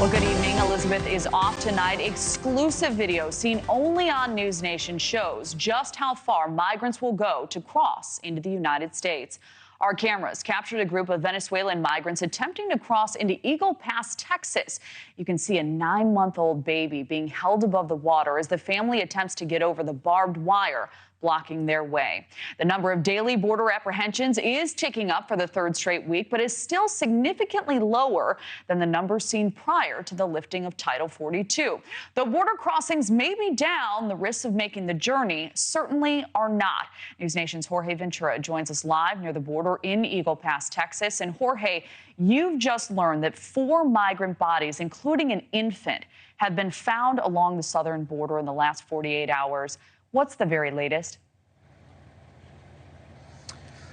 Well, good evening. Elizabeth is off tonight. Exclusive video seen only on NewsNation shows just how far migrants will go to cross into the United States. Our cameras captured a group of Venezuelan migrants attempting to cross into Eagle Pass, Texas. You can see a 9-month-old baby being held above the water as the family attempts to get over the barbed wire blocking their way. The number of daily border apprehensions is ticking up for the third straight week, but is still significantly lower than the numbers seen prior to the lifting of Title 42. Though border crossings may be down, the risks of making the journey certainly are not. NewsNation's Jorge Ventura joins us live near the border in Eagle Pass, Texas. And Jorge, you've just learned that 4 migrant bodies, including an infant, have been found along the southern border in the last 48 hours. What's the very latest?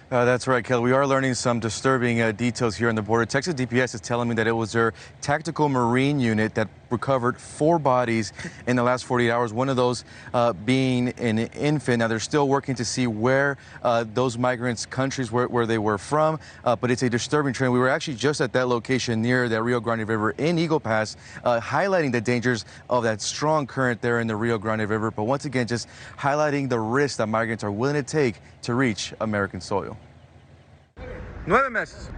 That's right, Kelly. We are learning some disturbing details here on the border. Texas DPS is telling me that it was their tactical marine unit that recovered 4 bodies in the last 48 hours, one of those being an infant. Now, they're still working to see where those migrants' countries where they were from, but it's a disturbing trend. We were actually just at that location near the Rio Grande River in Eagle Pass, highlighting the dangers of that strong current there in the Rio Grande River, but once again, just highlighting the risks that migrants are willing to take to reach American soil. 9 meses.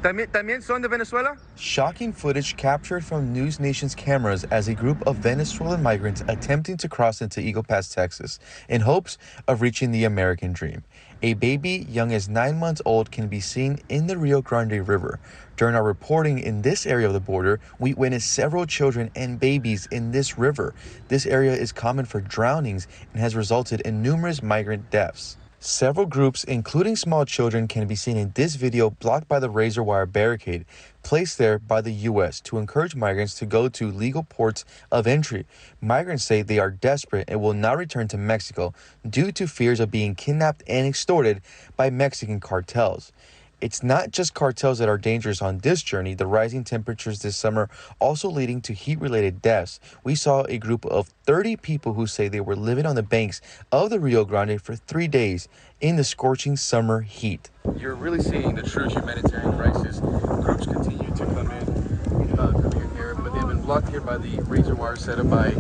¿También son de Venezuela? Shocking footage captured from NewsNation's cameras as a group of Venezuelan migrants attempting to cross into Eagle Pass, Texas, in hopes of reaching the American dream. A baby young as 9 months old can be seen in the Rio Grande River. During our reporting in this area of the border, we witnessed several children and babies in this river. This area is common for drownings and has resulted in numerous migrant deaths. Several groups, including small children, can be seen in this video blocked by the razor wire barricade placed there by the U.S. to encourage migrants to go to legal ports of entry. Migrants say they are desperate and will not return to Mexico due to fears of being kidnapped and extorted by Mexican cartels. It's not just cartels that are dangerous on this journey. The rising temperatures this summer also leading to heat-related deaths. We saw a group of 30 people who say they were living on the banks of the Rio Grande for 3 days in the scorching summer heat. You're really seeing the true humanitarian crisis. Groups continue to come in here, but they've been blocked here by the razor wire set up by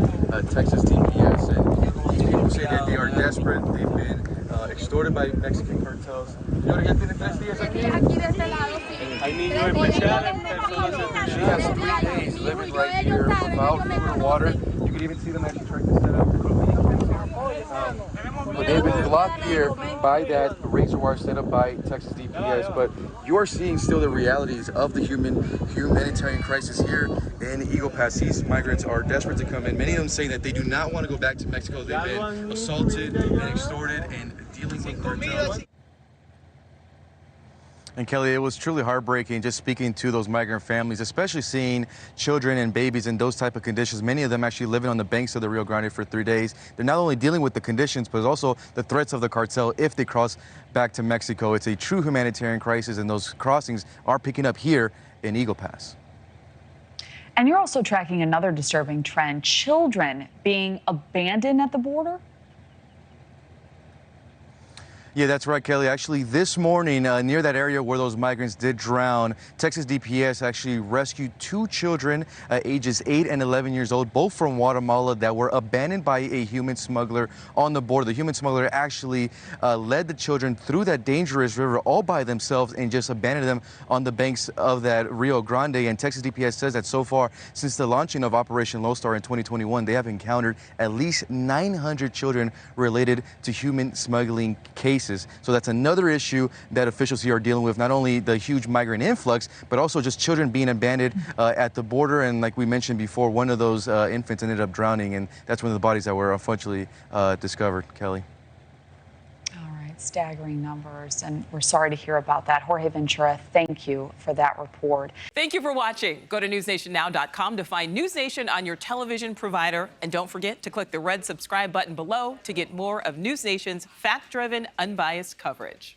Texas DPS. And these people say that they are desperate. They've been extorted by Mexican cartels. Señora, ¿ya tiene 3 días aquí? Aquí de este lado, sí. Hay niños especiales, personas. She has 3 days living right here without food or water. You can even see them actually trying to set up little infants here. But they've been blocked here by that razor wire set up by Texas DPS. But you are seeing still the realities of the humanitarian crisis here in Eagle Pass. These migrants are desperate to come in. Many of them say that they do not want to go back to Mexico. They've been assaulted and extorted and dealing with cartels. And Kelly, it was truly heartbreaking just speaking to those migrant families, especially seeing children and babies in those type of conditions. Many of them actually living on the banks of the Rio Grande for 3 days. They're not only dealing with the conditions, but also the threats of the cartel if they cross back to Mexico. It's a true humanitarian crisis, and those crossings are picking up here in Eagle Pass. And you're also tracking another disturbing trend, children being abandoned at the border. Yeah, that's right, Kelly. Actually, this morning, near that area where those migrants did drown, Texas DPS actually rescued 2 children, ages 8 and 11 years old, both from Guatemala, that were abandoned by a human smuggler on the border. The human smuggler actually led the children through that dangerous river all by themselves and just abandoned them on the banks of that Rio Grande. And Texas DPS says that so far, since the launching of Operation Lone Star in 2021, they have encountered at least 900 children related to human smuggling cases. So that's another issue that officials here are dealing with, not only the huge migrant influx, but also just children being abandoned at the border. And like we mentioned before, one of those infants ended up drowning, and that's one of the bodies that were unfortunately discovered, Kelly. All right, staggering numbers, and we're sorry to hear about that. Jorge Ventura, thank you for that report. Thank you for watching. Go to newsnationnow.com to find NewsNation on your television provider. And don't forget to click the red subscribe button below to get more of NewsNation's fact-driven, unbiased coverage.